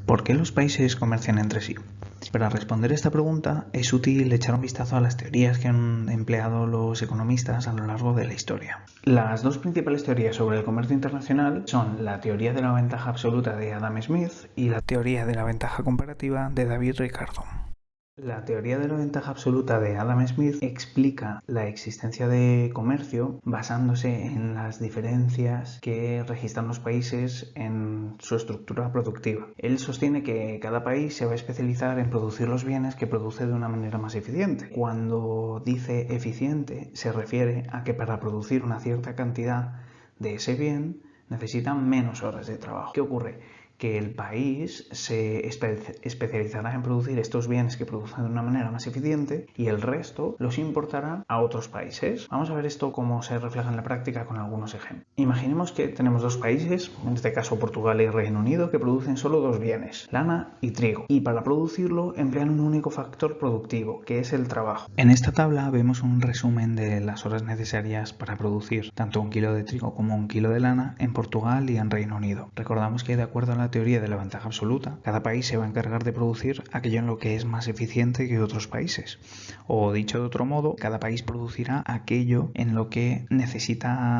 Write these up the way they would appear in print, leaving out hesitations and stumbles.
¿Por qué los países comercian entre sí? Para responder esta pregunta es útil echar un vistazo a las teorías que han empleado los economistas a lo largo de la historia. Las dos principales teorías sobre el comercio internacional son la teoría de la ventaja absoluta de Adam Smith y la teoría de la ventaja comparativa de David Ricardo. La teoría de la ventaja absoluta de Adam Smith explica la existencia de comercio basándose en las diferencias que registran los países en su estructura productiva. Él sostiene que cada país se va a especializar en producir los bienes que produce de una manera más eficiente. Cuando dice eficiente, se refiere a que para producir una cierta cantidad de ese bien necesitan menos horas de trabajo. ¿Qué ocurre? Que el país se especializará en producir estos bienes que producen de una manera más eficiente y el resto los importará a otros países. Vamos a ver esto cómo se refleja en la práctica con algunos ejemplos. Imaginemos que tenemos dos países, en este caso Portugal y Reino Unido, que producen solo dos bienes, lana y trigo, y para producirlo emplean un único factor productivo, que es el trabajo. En esta tabla vemos un resumen de las horas necesarias para producir tanto un kilo de trigo como un kilo de lana en Portugal y en Reino Unido. Recordamos que de acuerdo a la teoría de la ventaja absoluta, cada país se va a encargar de producir aquello en lo que es más eficiente que otros países. O dicho de otro modo, cada país producirá aquello en lo que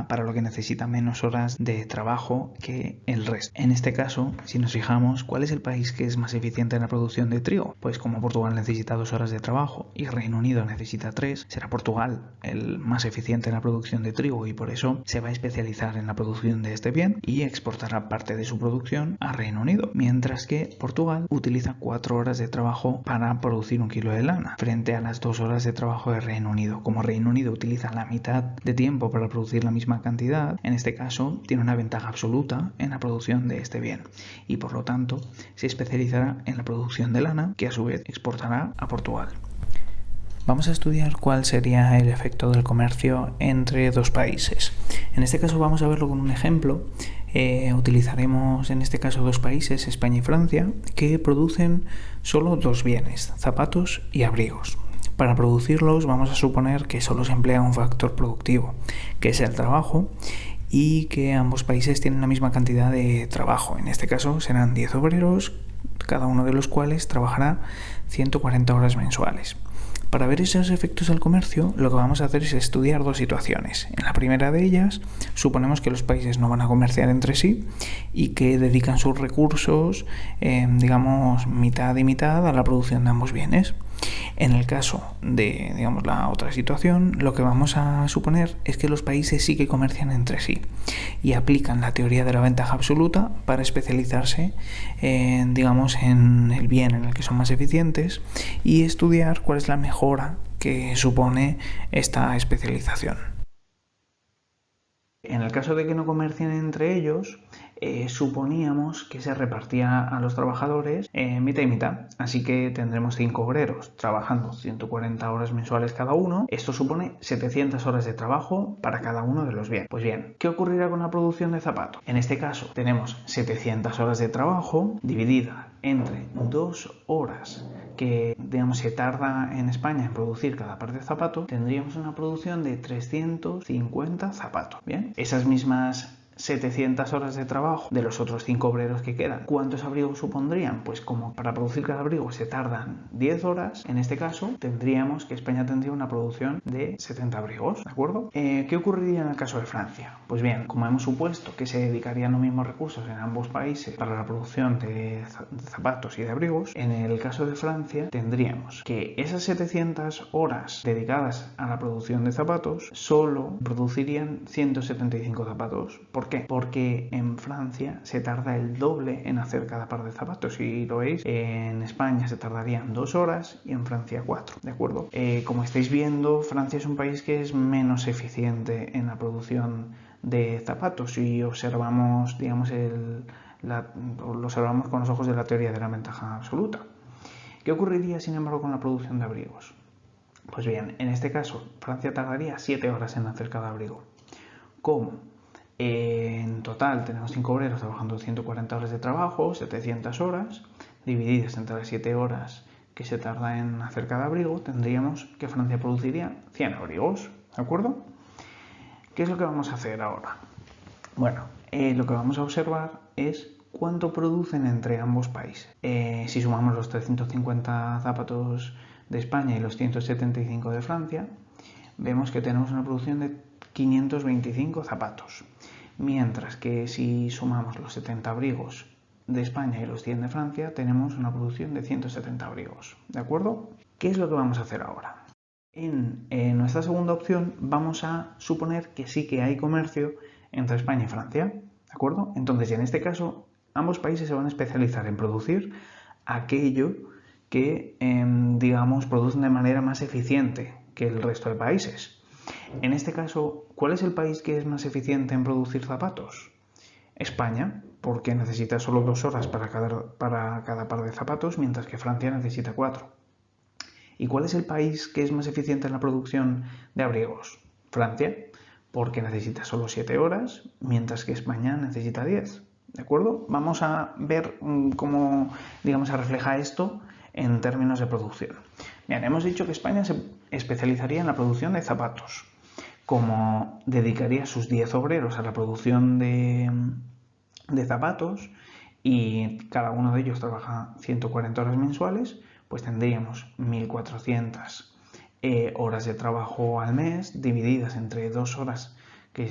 para lo que necesita menos horas de trabajo que el resto. En este caso, si nos fijamos, ¿cuál es el país que es más eficiente en la producción de trigo? Pues como Portugal necesita 2 horas de trabajo y Reino Unido necesita 3, será Portugal el más eficiente en la producción de trigo y por eso se va a especializar en la producción de este bien y exportará parte de su producción a Reino Unido, mientras que Portugal utiliza 4 horas de trabajo para producir un kilo de lana, frente a las 2 horas de trabajo de Reino Unido. Como Reino Unido utiliza la mitad de tiempo para producir la misma cantidad, en este caso tiene una ventaja absoluta en la producción de este bien y por lo tanto se especializará en la producción de lana, que a su vez exportará a Portugal. Vamos a estudiar cuál sería el efecto del comercio entre dos países. En este caso vamos a verlo con un ejemplo. Utilizaremos en este caso dos países, España y Francia, que producen solo dos bienes, zapatos y abrigos. Para producirlos vamos a suponer que solo se emplea un factor productivo, que es el trabajo, y que ambos países tienen la misma cantidad de trabajo. En este caso serán 10 obreros, cada uno de los cuales trabajará 140 horas mensuales. Para ver esos efectos del comercio, lo que vamos a hacer es estudiar dos situaciones. En la primera de ellas, suponemos que los países no van a comerciar entre sí y que dedican sus recursos, digamos, mitad y mitad a la producción de ambos bienes. En el caso de, digamos, la otra situación, lo que vamos a suponer es que los países sí que comercian entre sí y aplican la teoría de la ventaja absoluta para especializarse, digamos, en el bien en el que son más eficientes y estudiar cuál es la mejora que supone esta especialización. En el caso de que no comercien entre ellos, suponíamos que se repartía a los trabajadores mitad y mitad. Así que tendremos 5 obreros trabajando 140 horas mensuales cada uno. Esto supone 700 horas de trabajo para cada uno de los bienes. Pues bien, ¿qué ocurrirá con la producción de zapatos? En este caso tenemos 700 horas de trabajo dividida entre 2 horas que, digamos, se tarda en España en producir cada par de zapatos. Tendríamos una producción de 350 zapatos. Bien, esas mismas 700 horas de trabajo de los otros 5 obreros que quedan. ¿Cuántos abrigos supondrían? Pues como para producir cada abrigo se tardan 10 horas, en este caso tendríamos que España tendría una producción de 70 abrigos, ¿de acuerdo? ¿Qué ocurriría en el caso de Francia? Pues bien, como hemos supuesto que se dedicarían los mismos recursos en ambos países para la producción de zapatos y de abrigos, en el caso de Francia tendríamos que esas 700 horas dedicadas a la producción de zapatos solo producirían 175 zapatos. ¿Por qué? Porque en Francia se tarda el doble en hacer cada par de zapatos. Si lo veis, en España se tardarían 2 horas y en Francia 4, ¿de acuerdo? Como estáis viendo, Francia es un país que es menos eficiente en la producción de zapatos y observamos, digamos, lo observamos con los ojos de la teoría de la ventaja absoluta. ¿Qué ocurriría, sin embargo, con la producción de abrigos? Pues bien, en este caso, Francia tardaría 7 horas en hacer cada abrigo. ¿Cómo? En total tenemos 5 obreros trabajando 140 horas de trabajo, 700 horas, divididas entre las 7 horas que se tarda en hacer cada abrigo, tendríamos que Francia produciría 100 abrigos, ¿de acuerdo? ¿Qué es lo que vamos a hacer ahora? Bueno, lo que vamos a observar es cuánto producen entre ambos países. Si sumamos los 350 zapatos de España y los 175 de Francia, vemos que tenemos una producción de 525 zapatos. Mientras que si sumamos los 70 abrigos de España y los 100 de Francia, tenemos una producción de 170 abrigos. ¿De acuerdo? ¿Qué es lo que vamos a hacer ahora? En nuestra segunda opción vamos a suponer que sí que hay comercio entre España y Francia. ¿De acuerdo? Entonces, en este caso, ambos países se van a especializar en producir aquello que, digamos, producen de manera más eficiente que el resto de países. En este caso, ¿cuál es el país que es más eficiente en producir zapatos? España, porque necesita solo 2 horas para cada par de zapatos, mientras que Francia necesita 4. ¿Y cuál es el país que es más eficiente en la producción de abrigos? Francia, porque necesita solo 7 horas, mientras que España necesita 10. ¿De acuerdo? Vamos a ver cómo, digamos, se refleja esto en términos de producción. Bien, hemos dicho que España se especializaría en la producción de zapatos. Como dedicaría sus 10 obreros a la producción de zapatos y cada uno de ellos trabaja 140 horas mensuales, pues tendríamos 1.400 horas de trabajo al mes divididas entre 2 horas que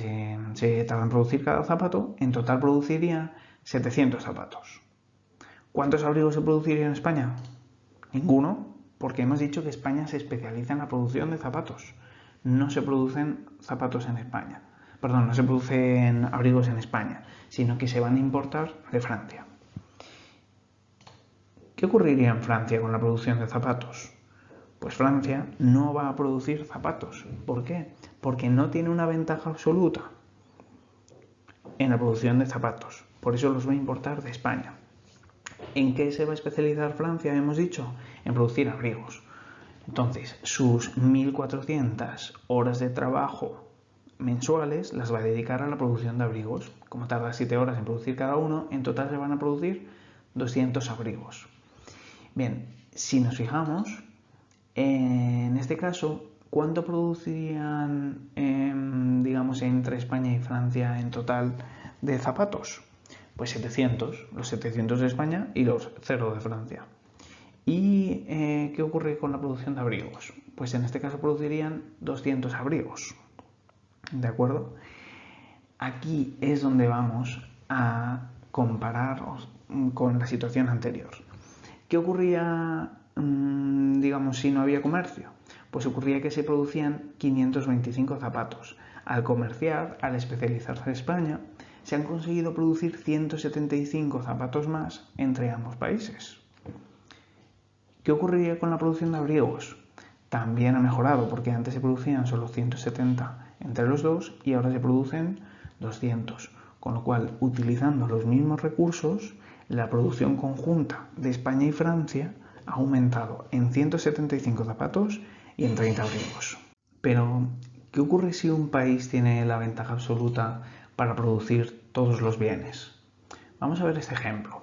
se tarda en producir cada zapato. En total produciría 700 zapatos. ¿Cuántos abrigos se produciría en España? Ninguno, porque hemos dicho que España se especializa en la producción de zapatos. No se producen zapatos en España. Perdón, no se producen abrigos en España, sino que se van a importar de Francia. ¿Qué ocurriría en Francia con la producción de zapatos? Pues Francia no va a producir zapatos. ¿Por qué? Porque no tiene una ventaja absoluta en la producción de zapatos. Por eso los va a importar de España. ¿En qué se va a especializar Francia? Hemos dicho, en producir abrigos. Entonces, sus 1.400 horas de trabajo mensuales las va a dedicar a la producción de abrigos. Como tarda 7 horas en producir cada uno, en total se van a producir 200 abrigos. Bien, si nos fijamos, en este caso, ¿cuánto producirían, digamos, entre España y Francia en total de zapatos? Pues 700, los 700 de España y los 0 de Francia. ¿Y qué ocurre con la producción de abrigos? Pues en este caso producirían 200 abrigos. ¿De acuerdo? Aquí es donde vamos a comparar con la situación anterior. ¿Qué ocurría, digamos, si no había comercio? Pues ocurría que se producían 525 zapatos. Al comerciar, al especializarse en España, se han conseguido producir 175 zapatos más entre ambos países. ¿Qué ocurriría con la producción de abrigos? También ha mejorado, porque antes se producían solo 170 entre los dos y ahora se producen 200. Con lo cual, utilizando los mismos recursos, la producción conjunta de España y Francia ha aumentado en 175 zapatos y en 30 abrigos. Pero, ¿qué ocurre si un país tiene la ventaja absoluta para producir todos los bienes? Vamos a ver este ejemplo.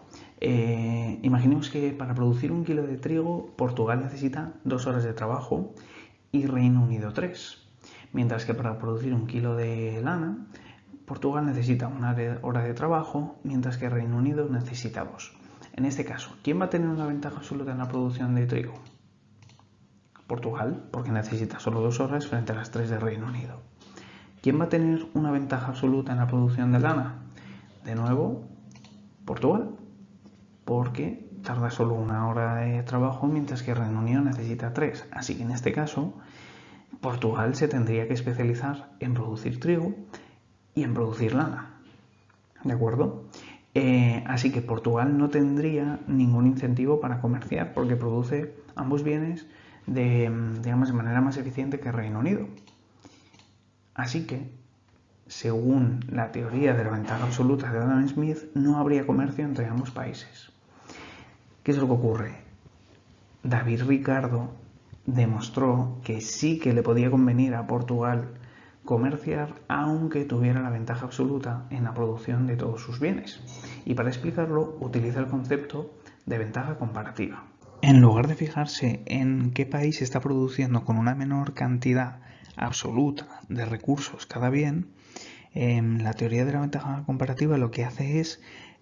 Imaginemos que para producir 1 kilo de trigo, Portugal necesita 2 horas de trabajo y Reino Unido 3. Mientras que para producir 1 kilo de lana, Portugal necesita 1 hora de trabajo, mientras que Reino Unido necesita 2. En este caso, ¿quién va a tener una ventaja absoluta en la producción de trigo? Portugal, porque necesita solo 2 horas frente a las 3 de Reino Unido. ¿Quién va a tener una ventaja absoluta en la producción de lana? De nuevo, Portugal, porque tarda solo 1 hora de trabajo, mientras que Reino Unido necesita 3. Así que en este caso, Portugal se tendría que especializar en producir trigo y en producir lana. ¿De acuerdo? Así que Portugal no tendría ningún incentivo para comerciar porque produce ambos bienes de manera más eficiente que Reino Unido. Así que, según la teoría de la ventaja absoluta de Adam Smith, no habría comercio entre ambos países. ¿Qué es lo que ocurre? David Ricardo demostró que sí que le podía convenir a Portugal comerciar aunque tuviera la ventaja absoluta en la producción de todos sus bienes. Y para explicarlo utiliza el concepto de ventaja comparativa. En lugar de fijarse en qué país está produciendo con una menor cantidad absoluta de recursos cada bien, la teoría de la ventaja comparativa lo que hace es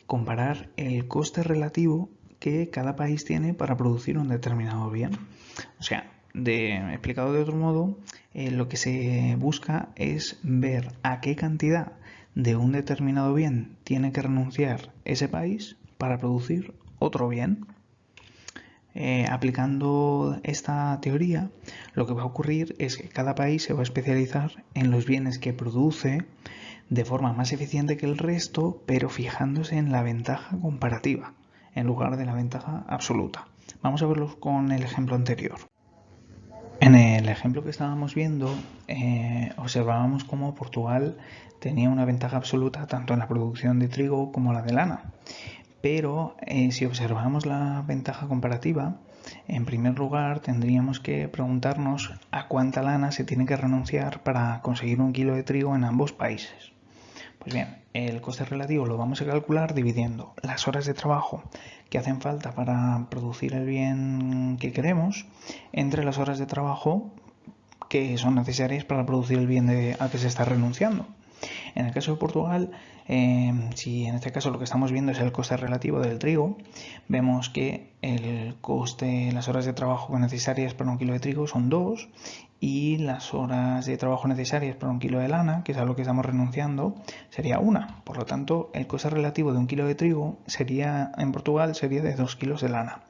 comparar el coste relativo que cada país tiene para producir un determinado bien. O sea, explicado de otro modo, lo que se busca es ver a qué cantidad de un determinado bien tiene que renunciar ese país para producir otro bien. Aplicando esta teoría, lo que va a ocurrir es que cada país se va a especializar en los bienes que produce de forma más eficiente que el resto, pero fijándose en la ventaja comparativa en lugar de la ventaja absoluta. Vamos a verlo con el ejemplo anterior. En el ejemplo que estábamos viendo, observábamos cómo Portugal tenía una ventaja absoluta tanto en la producción de trigo como la de lana. Pero si observamos la ventaja comparativa, en primer lugar tendríamos que preguntarnos a cuánta lana se tiene que renunciar para conseguir 1 kilo de trigo en ambos países. Pues bien, el coste relativo lo vamos a calcular dividiendo las horas de trabajo que hacen falta para producir el bien que queremos entre las horas de trabajo que son necesarias para producir el bien al que se está renunciando. En el caso de Portugal, si en este caso lo que estamos viendo es el coste relativo del trigo, vemos que el coste, las horas de trabajo necesarias para 1 kilo de trigo son 2 y las horas de trabajo necesarias para 1 kilo de lana, que es a lo que estamos renunciando, sería 1. Por lo tanto, el coste relativo de 1 kilo de trigo en Portugal sería de 2 kilos de lana.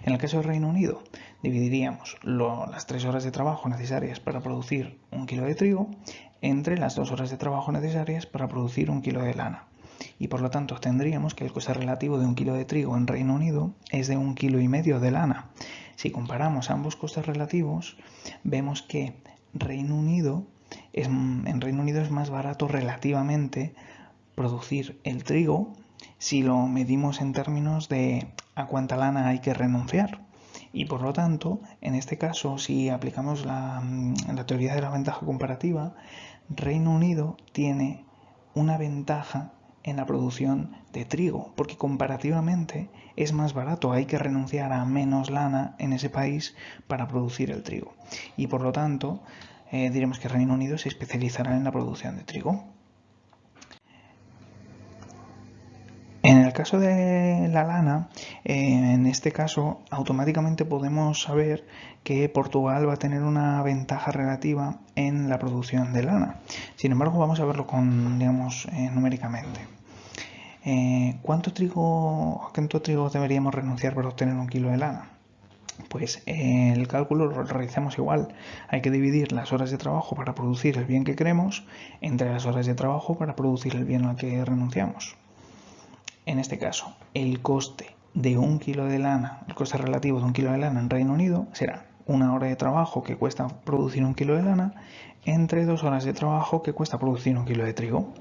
En el caso del Reino Unido, dividiríamos las 3 horas de trabajo necesarias para producir 1 kilo de trigo entre las 2 horas de trabajo necesarias para producir 1 kilo de lana. Y por lo tanto tendríamos que el coste relativo de 1 kilo de trigo en Reino Unido es de 1,5 kg de lana. Si comparamos ambos costes relativos, vemos que en Reino Unido es más barato relativamente producir el trigo si lo medimos en términos de a cuánta lana hay que renunciar. Y por lo tanto, en este caso, si aplicamos la teoría de la ventaja comparativa, Reino Unido tiene una ventaja en la producción de trigo, porque comparativamente es más barato, hay que renunciar a menos lana en ese país para producir el trigo. Y por lo tanto, diremos que Reino Unido se especializará en la producción de trigo. En el caso de la lana, en este caso automáticamente podemos saber que Portugal va a tener una ventaja relativa en la producción de lana. Sin embargo, vamos a verlo numéricamente. ¿Cuánto trigo deberíamos renunciar para obtener 1 kilo de lana? Pues el cálculo lo realizamos igual. Hay que dividir las horas de trabajo para producir el bien que queremos entre las horas de trabajo para producir el bien al que renunciamos. En este caso, el coste de 1 kilo de lana, el coste relativo de 1 kilo de lana en Reino Unido será 1 hora de trabajo que cuesta producir 1 kilo de lana entre 2 horas de trabajo que cuesta producir 1 kilo de trigo.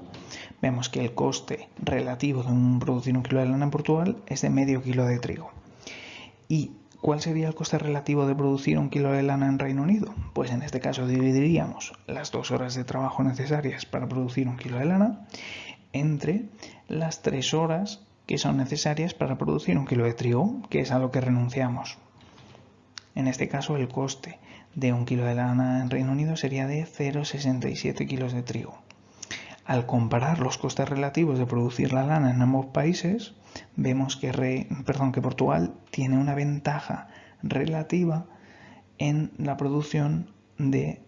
Vemos que el coste relativo de producir 1 kilo de lana en Portugal es de medio kilo de trigo. ¿Y cuál sería el coste relativo de producir 1 kilo de lana en Reino Unido? Pues en este caso dividiríamos las 2 horas de trabajo necesarias para producir 1 kilo de lana entre las 3 horas que son necesarias para producir 1 kilo de trigo, que es a lo que renunciamos. En este caso, el coste de 1 kilo de lana en Reino Unido sería de 0,67 kilos de trigo. Al comparar los costes relativos de producir la lana en ambos países, vemos que Portugal tiene una ventaja relativa en la producción de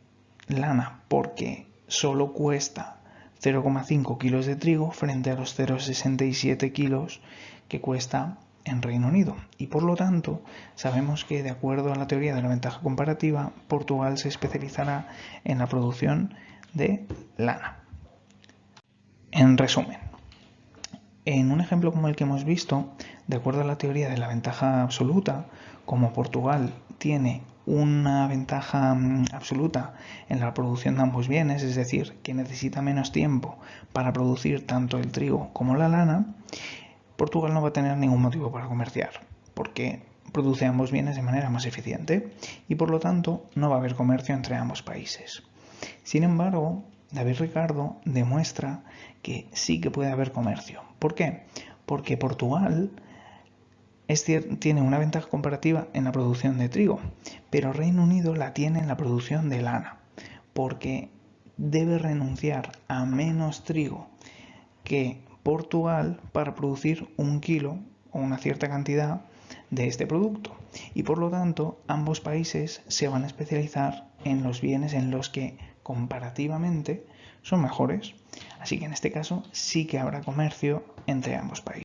lana, porque solo cuesta 0,5 kilos de trigo frente a los 0,67 kilos que cuesta en Reino Unido. Y por lo tanto, sabemos que de acuerdo a la teoría de la ventaja comparativa, Portugal se especializará en la producción de lana. En resumen, en un ejemplo como el que hemos visto, de acuerdo a la teoría de la ventaja absoluta, como Portugal tiene una ventaja absoluta en la producción de ambos bienes, es decir, que necesita menos tiempo para producir tanto el trigo como la lana, Portugal no va a tener ningún motivo para comerciar, porque produce ambos bienes de manera más eficiente y por lo tanto no va a haber comercio entre ambos países. Sin embargo, David Ricardo demuestra que sí que puede haber comercio. ¿Por qué? Porque Portugal tiene una ventaja comparativa en la producción de trigo, pero Reino Unido la tiene en la producción de lana, porque debe renunciar a menos trigo que Portugal para producir 1 kilo o una cierta cantidad de este producto. Y por lo tanto, ambos países se van a especializar en los bienes en los que comparativamente son mejores. Así que en este caso sí que habrá comercio entre ambos países.